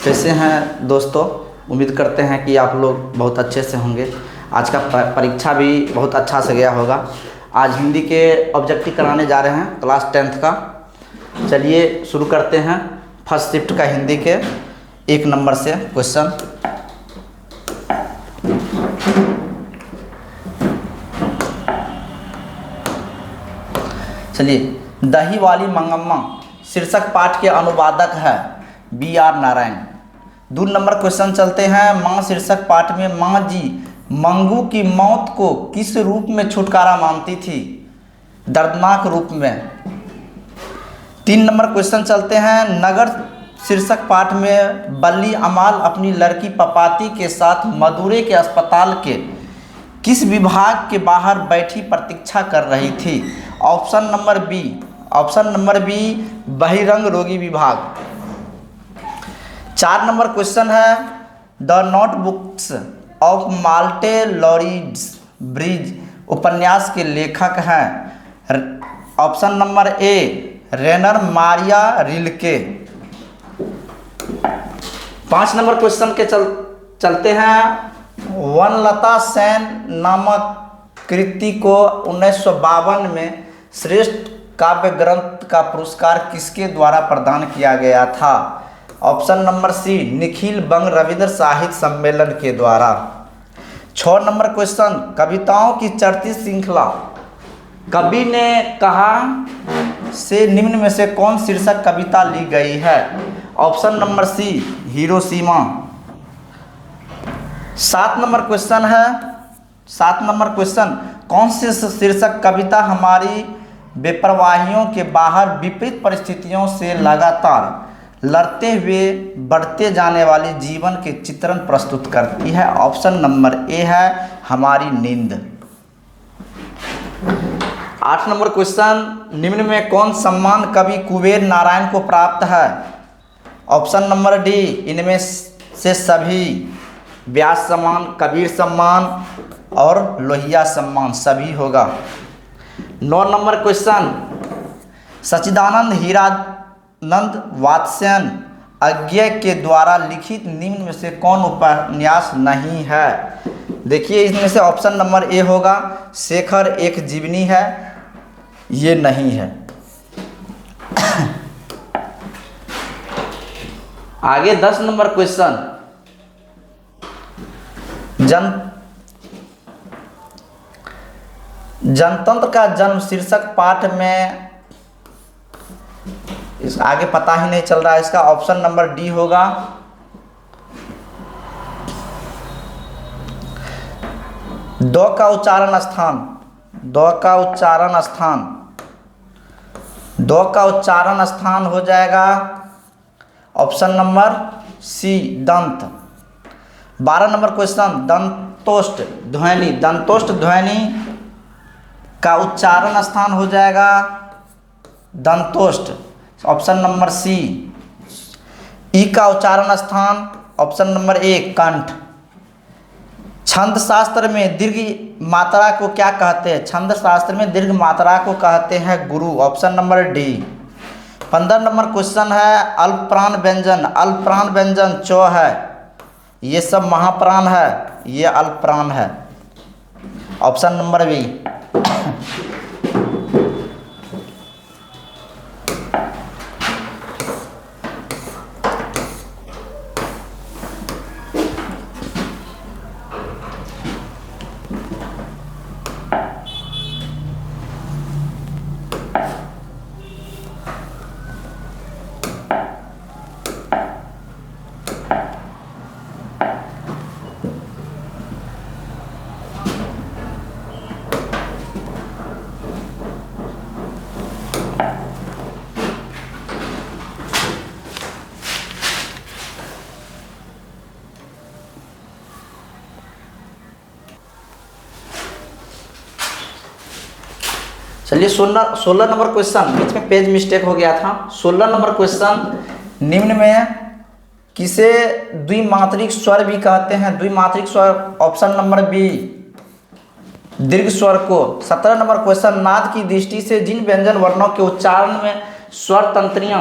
कैसे हैं दोस्तों। उम्मीद करते हैं कि आप लोग बहुत अच्छे से होंगे। आज का परीक्षा भी बहुत अच्छा से गया होगा। आज हिंदी के ऑब्जेक्टिव कराने जा रहे हैं क्लास 10th का। चलिए शुरू करते हैं फर्स्ट शिफ्ट का हिंदी के 1 नंबर से क्वेश्चन। चलिए, दही वाली मंगम्मा शीर्षक पाठ के अनुवादक है B.R. नारायण। 2 नंबर क्वेश्चन चलते हैं। माँ शीर्षक पाठ में माँ जी मंगू की मौत को किस रूप में छुटकारा मानती थी? दर्दनाक रूप में। 3 नंबर क्वेश्चन चलते हैं। नगर शीर्षक पाठ में बल्ली अमाल अपनी लड़की पपाती के साथ मदुरै के अस्पताल के किस विभाग के बाहर बैठी प्रतीक्षा कर रही थी? ऑप्शन नंबर बी बहिरंग रोगी विभाग। 4 नंबर क्वेश्चन है। The notebooks of Malte Laurids Brigge उपन्यास के लेखक हैं। Option number A Rainer Maria Rilke. 5 number question के चलते हैं। वनलता सेन नामक कृति को 1952 में श्रेष्ठ काव्य ग्रंथ का पुरस्कार किसके द्वारा प्रदान किया गया था? ऑप्शन नंबर सी निखिल बंग रविंद्र साहित्य सम्मेलन के द्वारा। 6 नंबर क्वेश्चन। कविताओं की चढ़ती श्रृंखला कवि ने कहा से निम्न में से कौन शीर्षक कविता ली गई है? Option number C Hiroshima. 7 number question है। 7 नंबर क्वेश्चन। कौन सी शीर्षक कविता हमारी बेपरवाहियों के बाहर विपरीत परिस्थितियों से लगातार लड़ते हुए बढ़ते जाने वाले जीवन के चित्रण प्रस्तुत करती है? ऑप्शन नंबर ए है हमारी नींद। 8 नंबर क्वेश्चन। निम्न में कौन सम्मान कवि कुबेर नारायण को प्राप्त है? ऑप्शन नंबर डी इनमें से सभी। व्यास सम्मान, कबीर सम्मान और लोहिया सम्मान सभी होगा। 9 नंबर क्वेश्चन। सच्चिदानंद हीरानंद वात्स्ययन अज्ञेय के द्वारा लिखित निम्न में से कौन उपन्यास नहीं है? देखिए, इसमें से ऑप्शन नंबर ए होगा शेखर एक जीवनी है, ये नहीं है। आगे 10 नंबर क्वेश्चन। जनतंत्र का जन्म शीर्षक पाठ में इस आगे पता ही नहीं चल रहा है। इसका ऑप्शन नंबर डी होगा द का उच्चारण स्थान हो जाएगा ऑप्शन नंबर सी दंत। 12 नंबर क्वेश्चन। दंतोष्ठ ध्वनि का उच्चारण स्थान हो जाएगा दंतोष्ठ। ऑप्शन नंबर सी। ई का उच्चारण स्थान ऑप्शन नंबर ए कंठ। छंद शास्त्र में दीर्घ मात्रा को क्या कहते हैं? छंद शास्त्र में दीर्घ मात्रा को कहते हैं गुरु। Option number D. 15 number question है। अल्पप्राण व्यंजन चौ है, ये सब महाप्राण है, ये अल्पप्राण है। Option number B. चलिए 16 नंबर क्वेश्चन। बीच में पेज मिस्टेक हो गया था। 16 नंबर क्वेश्चन। निम्न में किसे द्विमात्रिक स्वर भी कहते हैं? द्विमात्रिक स्वर ऑप्शन नंबर बी दीर्घ स्वर को। 17 नंबर क्वेश्चन। नाद की दृष्टि से जिन व्यंजन वर्णों के उच्चारण में स्वर तंत्रियां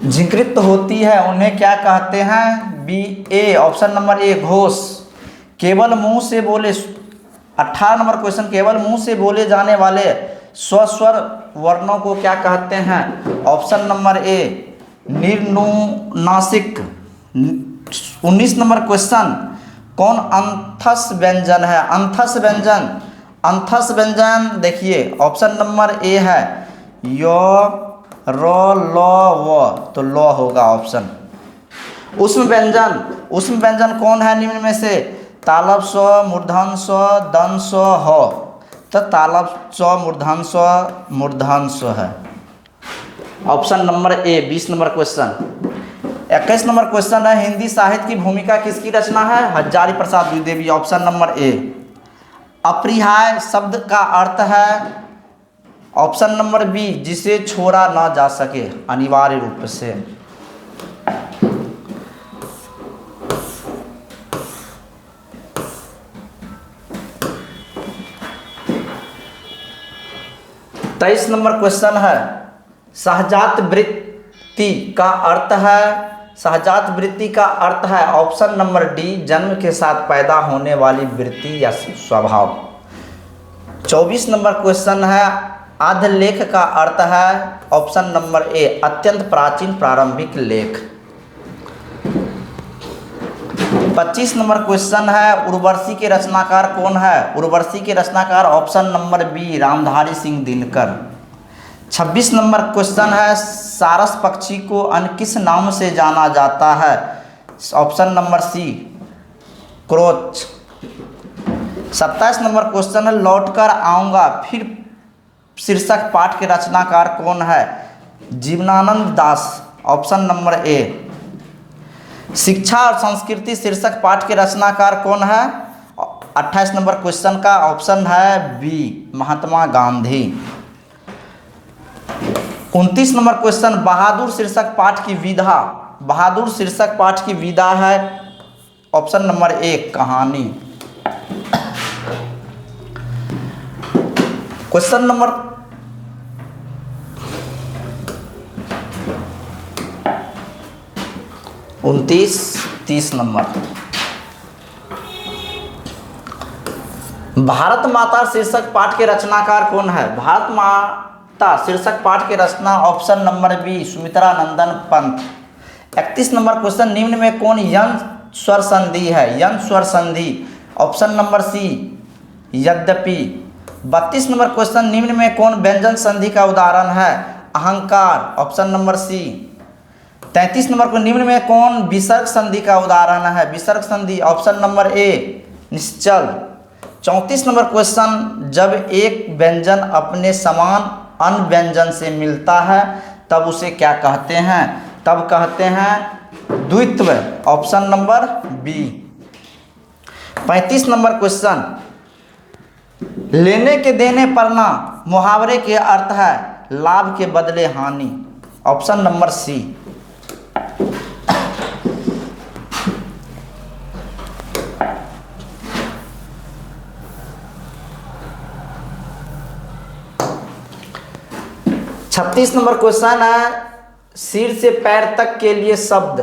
झिंकृत होती है उन्हें क्या कहते हैं? B A, option number A, घोष। केवल मुंह से बोले, 18 नंबर क्वेश्चन, केवल मुंह से बोले जाने वाले स्वस्वर वर्णों को क्या कहते हैं? ऑप्शन नंबर ए, निर्नुनासिक। 19 नंबर क्वेश्चन, कौन अंथस व्यंजन है? अंथस व्यंजन, अंथस व्यंजन देखिए ऑप्शन नंबर ए है यो, रो, लो, व, तो लो होगा ऑप्शन। उष्म व्यंजन, उष्म व्यंजन कौन है निम्न में से? तालब स्व, मूर्धन स्व, दंत स्व, हो, तो तालब स्व, मूर्धन स्व, मूर्धन स्व है ऑप्शन नंबर ए। 20 नंबर क्वेश्चन। 21 नंबर क्वेश्चन है, हिंदी साहित्य की भूमिका किसकी रचना है? हजारी प्रसाद द्विवेदी, ऑप्शन नंबर ए। अपरिहार्य शब्द का अर्थ है? ऑप्शन नंबर बी, जिसे छोड़ा ना जा सके अनिवार्य रूप से। तेईस नंबर क्वेश्चन है, सहजात वृत्ति का अर्थ है? सहजात वृत्ति का अर्थ है ऑप्शन नंबर डी, जन्म के साथ पैदा होने वाली वृत्ति या स्वभाव। 24 नंबर क्वेश्चन है, आद्यलेख का अर्थ है? ऑप्शन नंबर ए, अत्यंत प्राचीन प्रारंभिक लेख। 25 नंबर क्वेश्चन है, उर्वशी के रचनाकार कौन है? उर्वशी के रचनाकार option number B, Ramdhari Singh Dinkar. 26 number question है, सारस पक्षी को अन्य किस नाम से जाना जाता है? ऑप्शन नंबर सी, क्रोच। 27 नंबर क्वेश्चन है, लौटकर आऊँगा फिर शीर्षक पाठ के रचनाकार कौन है? जीवनानंद दास, ऑप्शन नंबर ए। शिक्षा और संस्कृति शीर्षक पाठ के रचनाकार कौन है? 28 नंबर क्वेश्चन का ऑप्शन है B, Mahatma Gandhi. 29 number question, बहादुर शीर्षक पाठ की विधा, बहादुर शीर्षक पाठ की विधा है? ऑप्शन नंबर ए, कहानी। क्वेश्चन नंबर 29, 30 नंबर, भारत माता शीर्षक पाठ के रचनाकार कौन है? भारत माता शीर्षक पाठ के रचना ऑप्शन नंबर बी, सुमित्रा नंदन पंत। 31 नंबर क्वेश्चन, निम्न में कौन यंग स्वर संधि है? यंग स्वर संधि, ऑप्शन नंबर सी, यद्यपि। 32 नंबर क्वेश्चन, निम्न में कौन व्यंजन संधि का उदाहरण है? अहंकार, ऑप्शन नंबर सी। 33 नंबर को, निम्न में कौन विसर्ग संधि का उदाहरण है? विसर्ग संधि, ऑप्शन नंबर ए, निश्चल। 34 नंबर क्वेश्चन, जब एक व्यंजन अपने समान अन्य व्यंजन से मिलता है तब उसे क्या कहते हैं? तब कहते हैं द्वित्व, option number B. 35 number question, लेने के देने पर ना मुहावरे के अर्थ है लाभ के बदले हानि, ऑप्शन नंबर सी। छत्तीस नंबर क्वेश्चन है, सिर से पैर तक के लिए शब्द,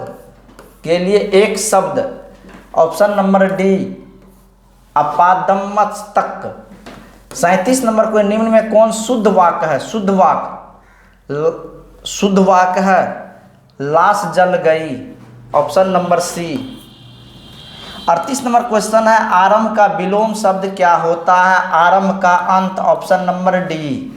के लिए एक शब्द, ऑप्शन नंबर डी, अपादमस्तक। 37 नंबर को, निम्न में कौन शुद्ध वाक्य है? शुद्ध वाक्य, शुद्ध वाक्य है लाश जल गई, option number C. 38 number question है, आरंभ का विलोम शब्द क्या होता है? आरंभ का अंत, ऑप्शन नंबर डी।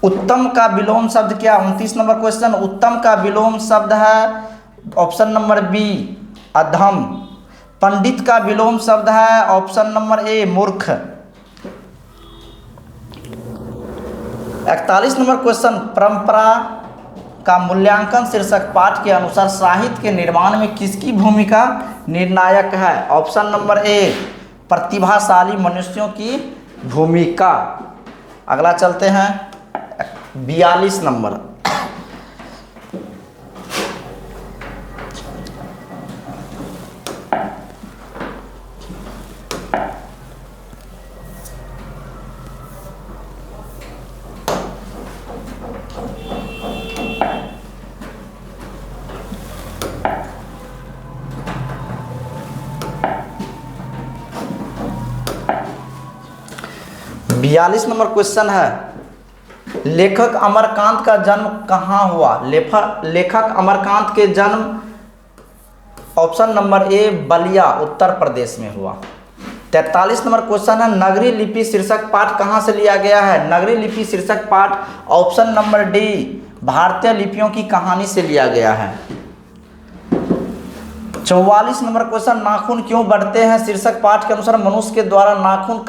उत्तम का विलोम शब्द क्या? 29 नंबर क्वेश्चन, उत्तम का विलोम शब्द है ऑप्शन नंबर बी, अधम। पंडित का विलोम शब्द है ऑप्शन नंबर ए, मूर्ख। 41 नंबर क्वेश्चन, परंपरा का मूल्यांकन शीर्षक पाठ के अनुसार साहित्य के निर्माण में किसकी भूमिका निर्णायक है? ऑप्शन नंबर ए, प्रतिभाशाली मनुष्यों की भूमिका। अगला चलते हैं 42 नंबर, 42 नंबर क्वेश्चन है, लेखक अमरकांत का जन्म कहाँ हुआ? लेखक अमरकांत के जन्म ऑप्शन नंबर ए बलिया उत्तर प्रदेश में हुआ। 43 नंबर क्वेश्चन है, नगरी लिपि शीर्षक पाठ कहाँ से लिया गया है? नगरी लिपि शीर्षक पाठ ऑप्शन नंबर डी भारतीय लिपियों की कहानी से लिया गया है। 44 नंबर क्वेश्चन, नाखून क्यों बढ़ते हैं? शीर्षक पाठ के अनुसार मनुष्य के द्वारा नाखून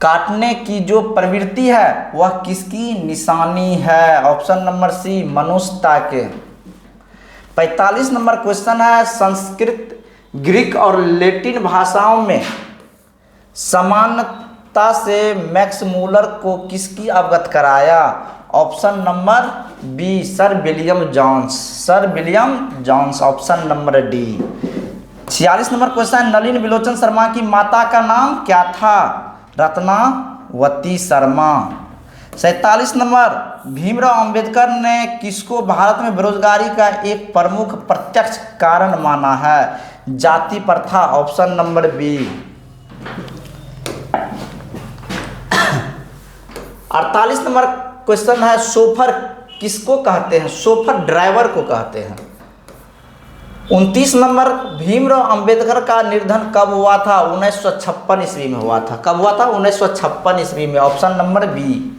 काटने की जो प्रवृत्ति है वह किसकी निशानी है? ऑप्शन नंबर सी मनुष्यता के। 45 नंबर क्वेश्चन है, संस्कृत, ग्रीक और लैटिन भाषाओं में समानता से मैक्स मूलर को किसकी अवगत कराया? Option number B sir William Jones. Option number D. 46 number question, Nalin Vilochan Sharma की माता का नाम क्या था? रत्नावती शर्मा। 47 नंबर, भीमराव अंबेडकर ने किसको भारत में बेरोजगारी का एक प्रमुख प्रत्यक्ष कारण माना है? जाति प्रथा। Option number B. 48 number question है, शोफर किसको कहते हैं? शोफर ड्राइवर को कहते हैं। 29 नंबर, भीमराव अंबेडकर का निधन कब हुआ था? 1956 ईस्वी में हुआ था। कब हुआ था? 1956 ईस्वी में। Option number B.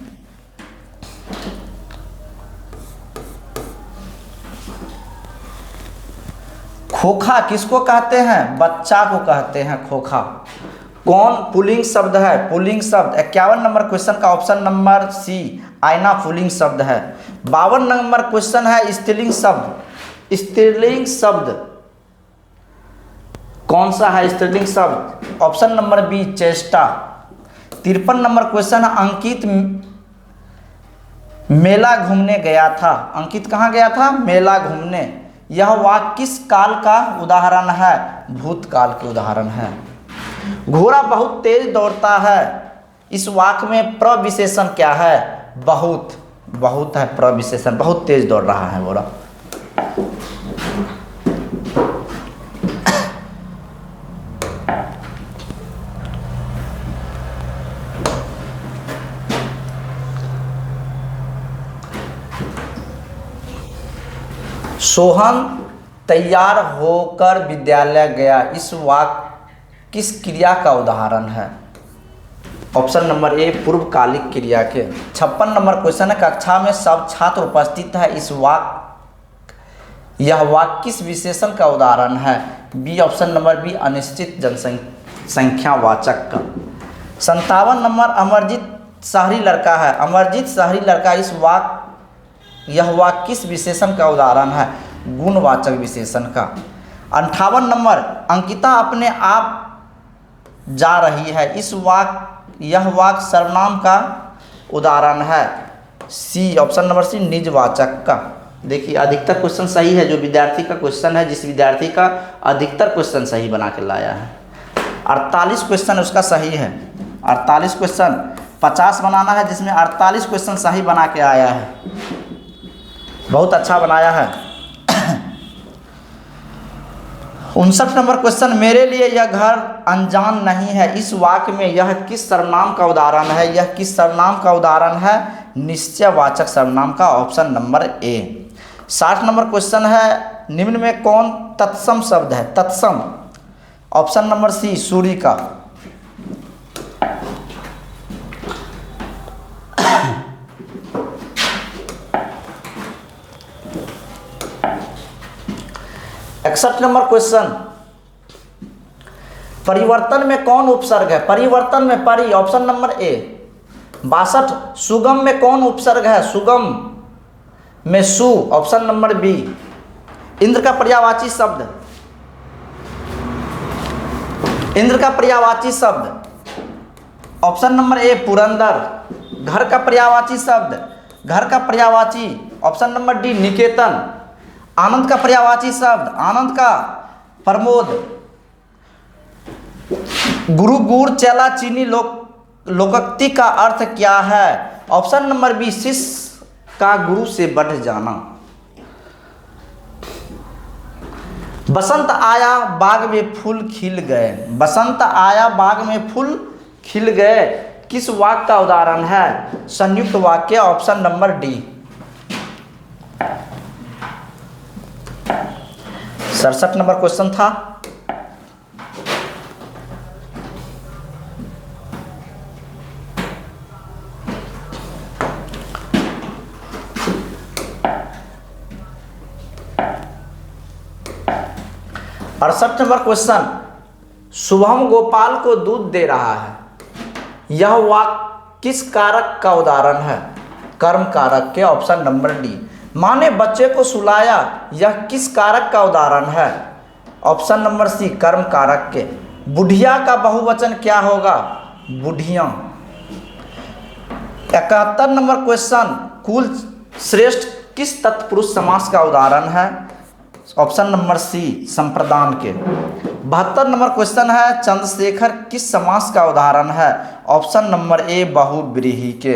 खोखा किसको कहते हैं? बच्चा को कहते हैं खोखा। कौन पुल्लिंग शब्द है? पुल्लिंग शब्द। 51 नंबर क्वेश्चन का ऑप्शन नंबर सी आईना पुल्लिंग शब्द है। 52 नंबर क्वेश्चन है, स्त्रीलिंग शब्द। स्त्रीलिंग शब्द कौन सा है? स्त्रीलिंग शब्द ऑप्शन नंबर बी चेष्टा। 53 नंबर क्वेश्चन है, अंकित मेला घूमने गया था। अंकित कहाँ गया था? मेला घूमने। यह वाक्य किस काल का उदाहरण है? भूतकाल के उदाहरण है। घोड़ा बहुत तेज दौड़ता है, इस वाक्य में प्रविशेषण क्या है? बहुत है प्रविशेषण, बहुत तेज दौड़ रहा है घोड़ा। सोहन तैयार होकर विद्यालय गया, इस वाक्य किस क्रिया का उदाहरण है? ऑप्शन नंबर ए पूर्वकालिक क्रिया के। 56 नंबर क्वेश्चन है, कक्षा में सब छात्र उपस्थित है, यह वाक्य किस विशेषण का उदाहरण है? बी ऑप्शन नंबर बी अनिश्चित जनसंख्या वाचक का। 57 नंबर, अमरजीत शहरी लड़का है। अमरजीत शहरी लड़का, यह वाक्य किस विशेषण का उदाहरण है? गुणवाचक विशेषण का। 58 नंबर, अंकिता अपने आप जा रही है, यह वाक्य सर्वनाम का उदाहरण है। सी ऑप्शन नंबर सी निजवाचक का। देखिए अधिकतर क्वेश्चन सही है, जो विद्यार्थी का क्वेश्चन है, जिस विद्यार्थी का अधिकतर क्वेश्चन सही बना के लाया है। 48 क्वेश्चन उसका सही है। 48 क्वेश्चन 50 बनाना है, जिसमें 48 क्वेश्चन सही बना के आया है, बहुत अच्छा बनाया है। 59 नंबर क्वेश्चन, मेरे लिए यह घर अनजान नहीं है, इस वाक्य में यह किस सर्वनाम का उदाहरण है? यह किस सर्वनाम का उदाहरण है? निश्चयवाचक सर्वनाम का। ऑप्शन नंबर ए। 60 नंबर क्वेश्चन है, निम्न में कौन तत्सम शब्द है? तत्सम ऑप्शन नंबर सी सूर्य का। इकसठ नंबर क्वेश्चन, परिवर्तन में कौन उपसर्ग है? परिवर्तन में परि, ऑप्शन नंबर ए। 62, सुगम में कौन उपसर्ग है? सुगम में सु, ऑप्शन नंबर बी। इंद्र का पर्यायवाची शब्द, इंद्र का पर्यायवाची शब्द ऑप्शन नंबर ए पुरंदर। घर का पर्यायवाची शब्द, घर का पर्यायवाची ऑप्शन नंबर डी निकेतन। आनंद का पर्यायवाची शब्द, आनंद का प्रमोद। गुरु गुड़ चेला चीनी लोकोक्ति का अर्थ क्या है? ऑप्शन नंबर बी शिष्य का गुरु से बढ़ जाना। बसंत आया बाग में फूल खिल गए, बसंत आया बाग में फूल खिल गए किस वाक्य का उदाहरण है? संयुक्त वाक्य, option number D. 67 number question था। अड़सठ नंबर क्वेश्चन, शुभम गोपाल को दूध दे रहा है, यह वाक्य किस कारक का उदाहरण है? कर्म कारक के, ऑप्शन नंबर डी। माँ ने बच्चे को सुलाया, यह किस कारक का उदाहरण है? ऑप्शन नंबर सी, कर्म कारक के। बुढ़िया का बहुवचन क्या होगा? बुढ़िया। 71 नंबर क्वेश्चन, कुल श्रेष्ठ किस तत्पुरुष समास का उदाहरण है? ऑप्शन नंबर सी, संप्रदान के। 72 नंबर क्वेश्चन है, चंद्रशेखर किस समास का उदाहरण है? ऑप्शन नंबर ए, बहुव्रीहि के।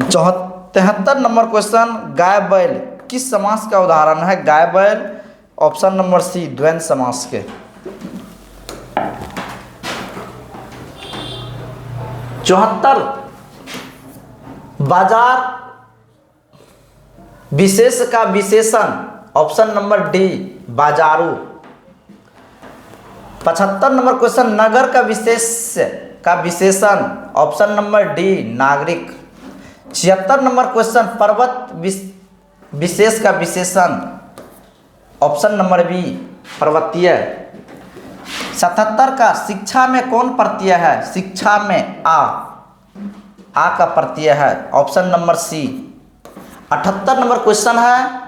73 नंबर क्वेश्चन, गाय बैल किस समास का उदाहरण है? गाय बैल, ऑप्शन नंबर सी, द्वंद्व समास के। 74, बाजार विशेष का विशेषण, ऑप्शन नंबर डी, बाजारू। 75 नंबर क्वेश्चन, नगर का विशेषण, ऑप्शन नंबर डी, नागरिक। 76 नंबर क्वेश्चन, पर्वत विशेष का विशेषण, ऑप्शन नंबर बी, पर्वतीय। 77 का, शिक्षा में कौन प्रत्यय है? शिक्षा में आ का प्रत्यय है, option number C. 78 number question है,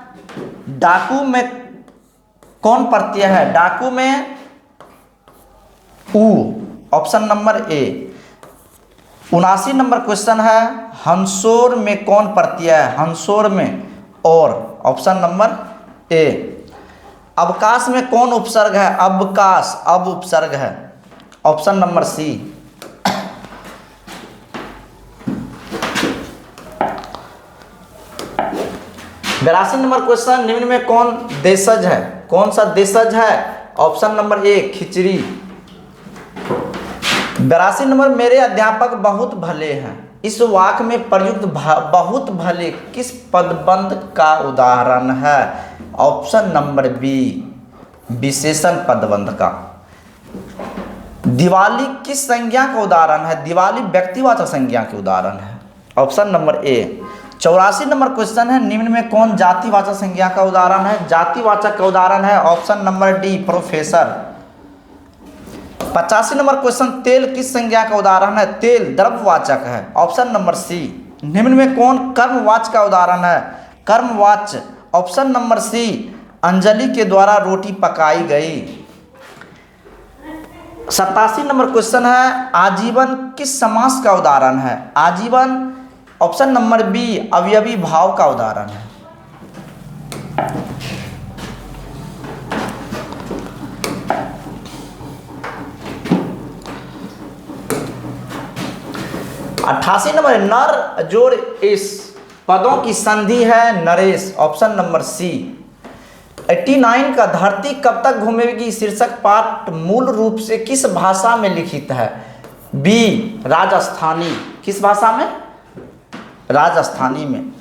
डाकू में कौन प्रत्यय है? डाकू में ऊ, option number A. 79 number question है, हंसोर में कौन प्रत्यय है? हंसोर में और, ऑप्शन नंबर ए। अवकाश में कौन उपसर्ग है? अवकाश, अब उपसर्ग है, option number C. 82 number question, निम्न में कौन देशज है? कौन सा देशज है? ऑप्शन नंबर ए, खिचड़ी। 82 नंबर, मेरे अध्यापक बहुत भले हैं, इस वाक्य में प्रयुक्त बहुत भले किस पदबंध का उदाहरण है? ऑप्शन नंबर बी, विशेषण पदबंध का। दिवाली किस संज्ञा का उदाहरण है? दिवाली व्यक्तिवाचक संज्ञा के उदाहरण है, ऑप्शन नंबर ए। 84 नंबर क्वेश्चन है, निम्न में कौन जातिवाचक संज्ञा का उदाहरण है? जातिवाचक का उदाहरण है, option number D, professor. 85 number question, तेल किस संज्ञा का उदाहरण है? तेल द्रव्यवाचक है, ऑप्शन नंबर सी। निम्न में कौन कर्मवाचक का उदाहरण है? कर्मवाच्य, ऑप्शन नंबर सी, अंजलि के द्वारा रोटी पकाई गई। 87 नंबर क्वेश्चन है, आजीवन किस समास का उदाहरण है? आजीवन, ऑप्शन नंबर बी, अवयवी भाव का उदाहरण है। अट्ठासी नंबर, नर जोड़ इस पदों की संधि है नरेश, ऑप्शन नंबर सी। 89 का, धरती कब तक घूमेगी शीर्षक पाठ मूल रूप से किस भाषा में लिखित है? बी, राजस्थानी। किस भाषा में? राजस्थानी में।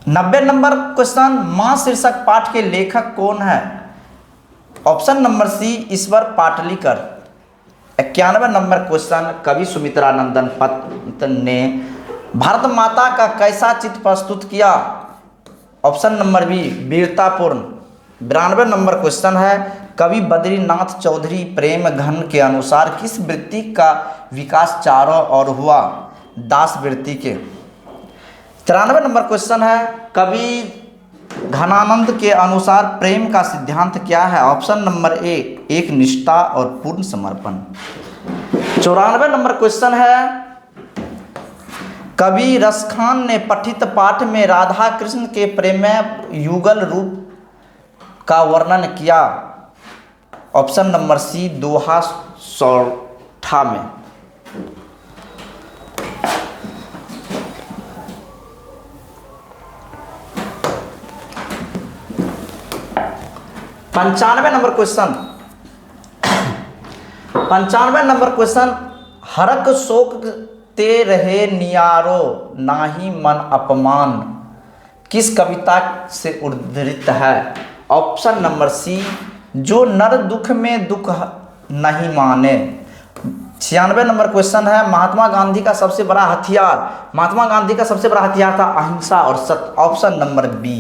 90 नंबर क्वेश्चन, मां शीर्षक पाठ के लेखक कौन है? ऑप्शन नंबर सी, ईश्वर पाटलिकर। 91 नंबर क्वेश्चन, कवि सुमित्रानंदन पंत ने भारत माता का कैसा चित्र प्रस्तुत किया? ऑप्शन नंबर बी, वीरतापूर्ण। 92 नंबर क्वेश्चन है, कवि बद्रीनाथ चौधरी प्रेम घन के अनुसार किस वृत्ति का विकास चारों ओर हुआ? दास वृत्ति के। 93 नंबर क्वेश्चन है, कवि घनानंद के अनुसार प्रेम का सिद्धांत क्या है? ऑप्शन नंबर ए, एक निष्ठा और पूर्ण समर्पण। 94 नंबर क्वेश्चन है, कवि रसखान ने पठित पाठ में राधा कृष्ण के प्रेमय युगल रूप का वर्णन किया? ऑप्शन नंबर सी, दोहा सौठा में। 95 number question, 95 number question, Harak शोक ते रहे नियारो नाही मन अपमान किस कविता से उद्धृत है? ऑप्शन नंबर सी, जो नर दुख में दुख नहीं माने। 96 नंबर क्वेश्चन है, महात्मा गांधी का सबसे बड़ा हथियार, महात्मा गांधी का सबसे बड़ा हथियार था अहिंसा और सत्य। Option number B.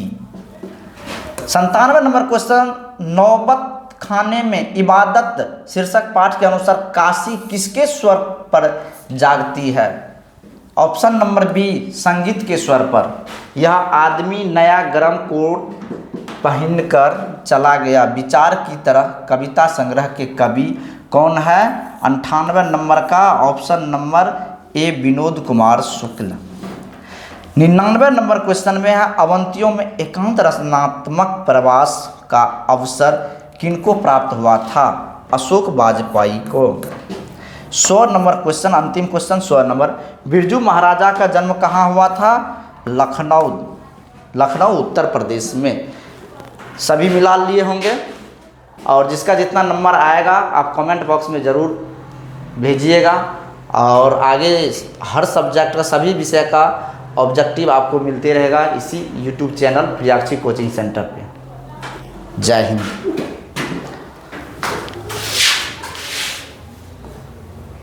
97 number question, नौबत खाने में इबादत शीर्षक पाठ के अनुसार काशी किसके स्वर पर जागती है? ऑप्शन नंबर बी, संगीत के स्वर पर। यह आदमी नया गरम कोट पहनकर चला गया विचार की तरह कविता संग्रह के कवि कौन है? 98 नंबर का ऑप्शन नंबर ए, विनोद कुमार शुक्ल। 99 नंबर क्वेश्चन में है, अवंतियों में एकांत रचनात्मक प्रवास का अवसर किनको प्राप्त हुआ था? अशोक वाजपेयी को। 100 नंबर क्वेश्चन, अंतिम क्वेश्चन 100 नंबर, बिरजू महाराजा का जन्म कहाँ हुआ था? लखनऊ उत्तर प्रदेश में। सभी मिला लिए होंगे और जिसका जितना नंबर आएगा आप कमेंट बॉक्स में ज़रूर भेजिएगा और आगे हर सब्जेक्ट का सभी विषय का ऑब्जेक्टिव आपको मिलते रहेगा इसी YouTube channel Priyakshi coaching centre पे। जय हिंद।